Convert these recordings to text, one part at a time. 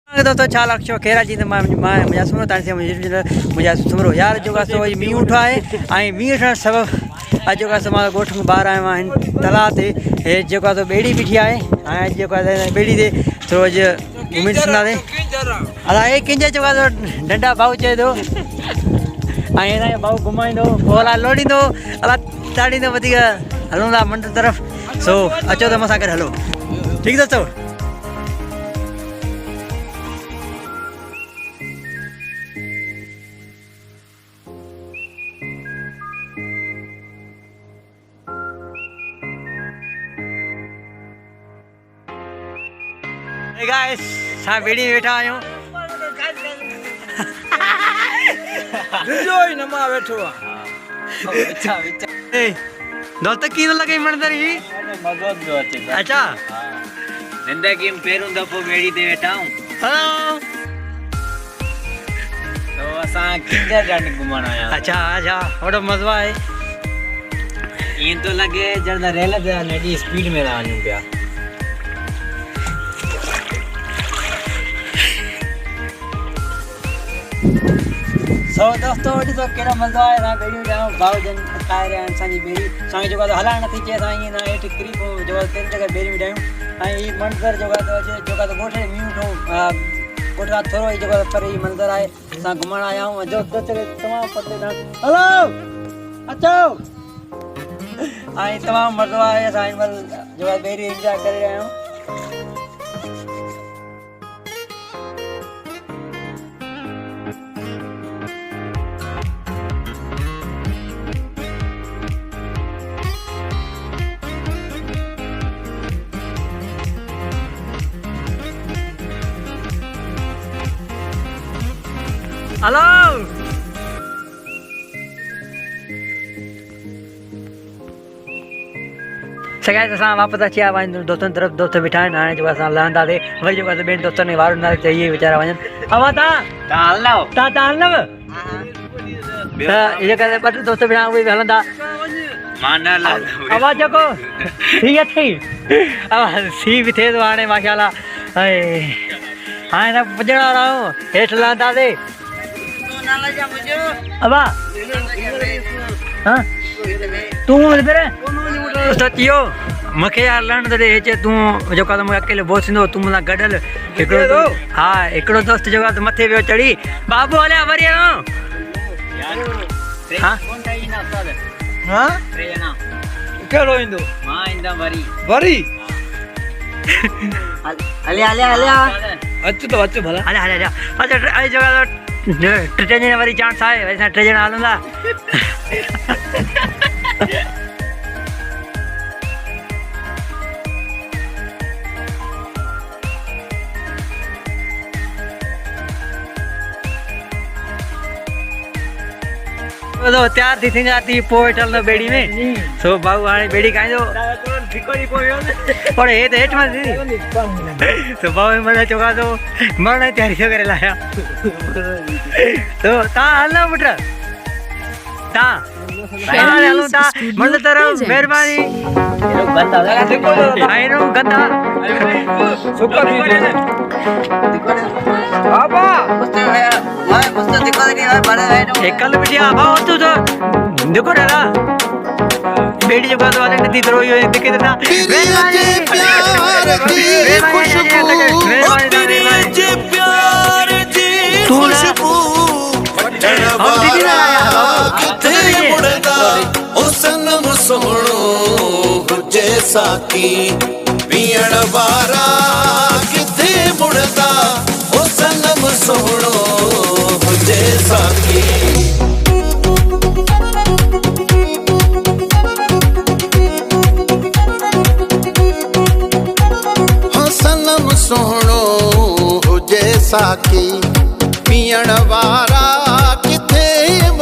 दोस्तों छा लक्ष्य खेरा जी मुझा सुमरो ताणी मुझा सुमरो यार जो मी उठो है मी उठण सबब अज जो मां गोठ में बाहर आयो आहिनि तलाउ ते जो बेड़ी बीठी है जो बेड़ी ते थोरो अज घुमी ॾिसंदासीं अला हे किंजे जो डंडा भाऊ चए थो भाऊ घुमाईंदो पोला लोड़ींदो अला ताड़ींदो वधीक हलूं था मंदिर तरफ़ सो अचो त मूंसां गॾु हलो ठीक दोस्तों। Hey guys, सा बेड़ी में बैठा आयो जोई नमा बैठो अच्छा अच्छा ए दोस्त की लगे मंदर ही मज़ो जो अचे अच्छा जिंदगी में पहिरों दफ़ो बेड़ी ते वेठा हूं हेलो तो असां किंजर जन घुमण आया अच्छा अच्छा वडो मज़ो है ये तो लगे जड़ रेल ते नेडी स्पीड में आयूं पिया सो दोस्तों ॾिसो कहिड़ो मज़ो आहे असां बेड़ियूं ॼाणूं भाउ जन ठाहे रहिया आहिनि असांजी बेड़ी असांखे जेको हलाइण नथी अचे असां ईअं न हेठि किरी पोइ जेको तेल जॻह बेड़ी में ॾायूं ऐं हीअ मंज़र जेको ॻोठ में मींहुं ठो ॻोठ खां थोरो ई जेको परे ही मंज़र आहे असां घुमण आया आहियूं जो दोस्त तमामु परते हलो अचो ऐं तमामु मज़ो आहे असां हिन महिल जेको बेड़ी इंजॉय करे रहिया आहियूं। हेलो सगाई असां वापसि अची विया आहियूं दोस्तनि तरफ़ दोस्त बीठा आहिनि हाणे जेको असां लहंदासीं वरी जेको ॿियनि दोस्तनि खे वारो ॾींदासीं त इहे वीचारा वञनि अवा तव्हां हलंदव हलंदव त जेका ॿ टे दोस्त बीठा उहे बि हलंदा मां न हलंदव अवा जेको थी अथई अवा सी बि थिए थो हाणे माशाल्लाह ऐं हाणे न पुॼण वारा आहियूं हेठि लहंदासीं अबा हाँ तू इधर सचियो मखे यार लण दे हेचे तू जो का मैं अकेले बोसिंदो तू मला गडल एकड़ो हां एकड़ो दोस्त जो का मथे वे चढ़ी बाबू हले वरी हां कोन ठाई ना उस्ताद हां रे ना केड़ो इंदो मां इंदा वरी वरी हले हले हले अच्छो तो अच्छो भला हले हले अच्छा आई जगह ट्रेन ने वरी चांस आए वैसा ट्रेन हलंदा तो तैयार थी जाती पोइ ठलंदो बेड़ी में सो बाबू हाणे बेड़ी खाईंदो पर हे त हेठि मां थी तो बाबू मना चौका तो मरण जी तयारी करे लाया तो तव्हां हलंदो पुट तव्हां हलूं था मंदिर तरफ़ महिरबानी गंदा कल बिटिया भाव तू तो देखो रे बेड़ी जो गात वाले नदी थरो यो दिखे था साकी पीण वारा किथे मुड़दा ओ सनम सोहणो हुजे साकी हो सनम सोहणो हुजे साकी पीण वारा किथे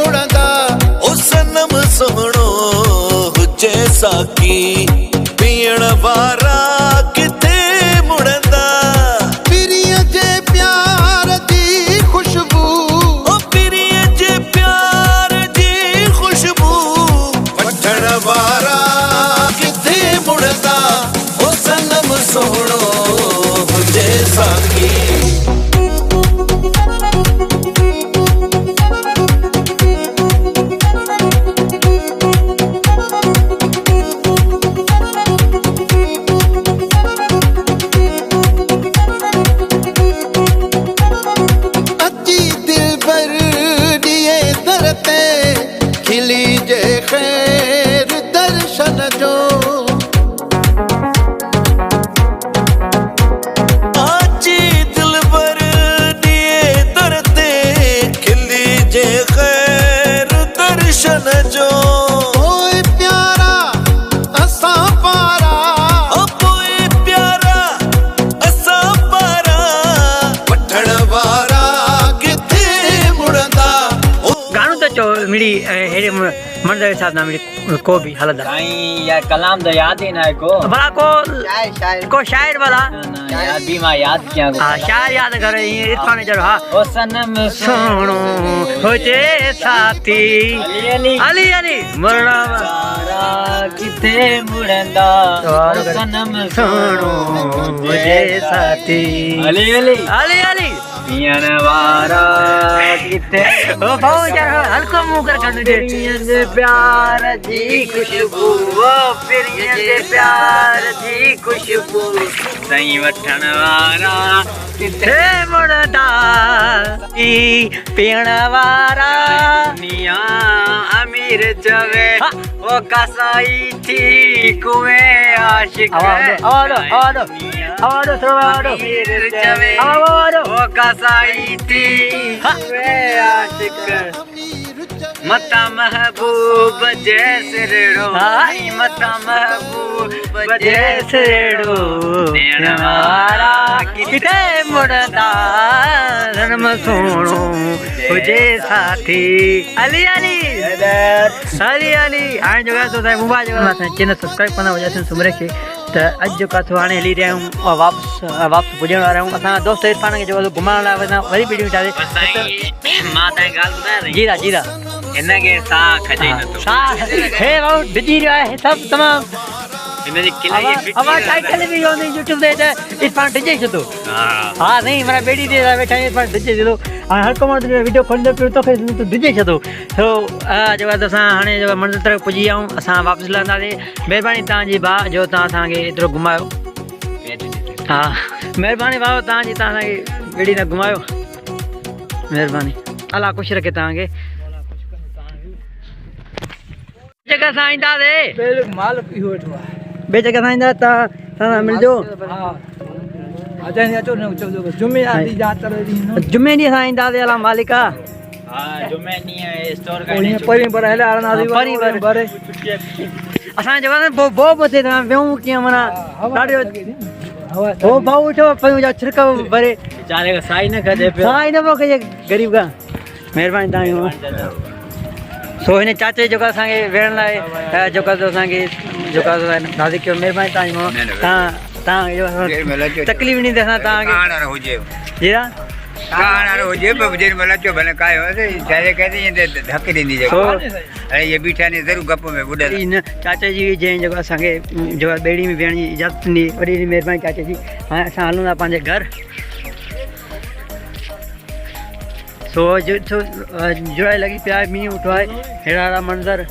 मुड़दा ओ सनम सोहणो हुजे साकी पीण वारा किथे मुड़दा पिरिय जे प्यार दी खुशबू ओ पिरिय जे प्यार दी खुशबू वठण वारा किथे मुड़दा ओ सनम सोहणो हुजे साकी मिड़ी हेड़े मंदिर के साथ ना मिड़ी को भी हलदा साईं या कलाम तो याद ही ना है को भला को शायर वाला याद भी मां याद किया को हाँ शायर याद करे इरफान जरो हाँ ओ सनम सोनो होजे साथी अली अली अली मरना वारा किथे मुड़ंदा ओ सनम सोनो होजे साथी अली अली अली अली पियण वारा किथे ओ भाऊ यार हल्को मुंह कर दे दे प्यार जी खुशबू ओ पिरियन दे प्यार जी खुशबू सही वठण वारा किथे हे मुड़दा ई पीण वारा दुनिया अमीर चवे ओ कसाई थी कुए आशिक आवाज़ अमीर चवे ओ कसाई थी कुए आशिक मता महबूब जैसे रेड़ो मता महबूब जैसे रेड़ो देण वारा किथे मुड़दा धर्म सोनो हुजे साथी अली अली अली अली हाणे जो आहे तो मोबाइल जो चैनल सब्सक्राइब कंदा वजह सुमरे खे त अॼु जेको आहे हाणे हली रहिया आहियूं और वापसि पुॼण वारा आहियूं असां दोस्त इरफान खे जेको घुमण लाइ वञा वरी वीडियो ठाहे मां तव्हांखे ॻाल्हि ॿुधायां जीरा जीरा हिनखे साह खजे नथो हे भाऊ डिॼी रहियो आहे सभु तमामु हिनजी किले आवाज़ टाइटल भी होंदी यूट्यूब ते इरफान डिॼे छो हाँ नहीं माना बेड़ी दे बैठा इरफान डिॼे छो हर को माण्हू वीडियो खोलींदो पियो तोखे तूं डिॼे छो तो जेको आहे असां हाणे जेको मंदिर तरफ़ पुॼी विया आहियूं असां वापसि लहंदासीं महिरबानी तव्हांजी भाउ जो तव्हां असांखे एतिरो घुमायो हा महिरबानी भाउ तव्हांजी तव्हां असांखे बेड़ी न घुमायो महिरबानी अलाह ख़ुशि रखे तव्हांखे जगह सां ईंदासीं माल इहो वेठो आहे ॿिए जगह सां ईंदा तव्हां मिलजो हा अचो न जुमे ॾींहुं जुमे ॾींहुं असां ईंदासीं अला मालिका हां जुमे ॾींहुं स्टोर परी पर हले हलंदासीं परी असां जेको आहे बो मथे तव्हां वेहूं कीअं माना ॾाढो हो भाऊ उठो पियूं जा छिड़क भरे बेचारे का साई न खजे पियो साईं न पियो कजे ग़रीब का महिरबानी तव्हांजी सो हिन चाचे जेको असांखे वेहण लाइ जेको असांखे जेको दादी कयो महिरबानी तव्हांजी तव्हां तकलीफ़ ॾींदे असां तव्हांखे हुजे जीरा हुजे जेॾी महिल अचो भले कायो धक ॾींदी ये बीठा ने ज़रूरु गप में ॿुधल इन चाचा जी जंहिं जेको असांखे जेको आहे ॿेड़ी में वेहण जी इजाज़त ॾिनी वॾी महिरबानी चाचा जी हाणे असां हलूं था पंहिंजे घर सो जुड़ाई लॻी पिया आहे मींहुं उठो आहे अहिड़ा मंज़र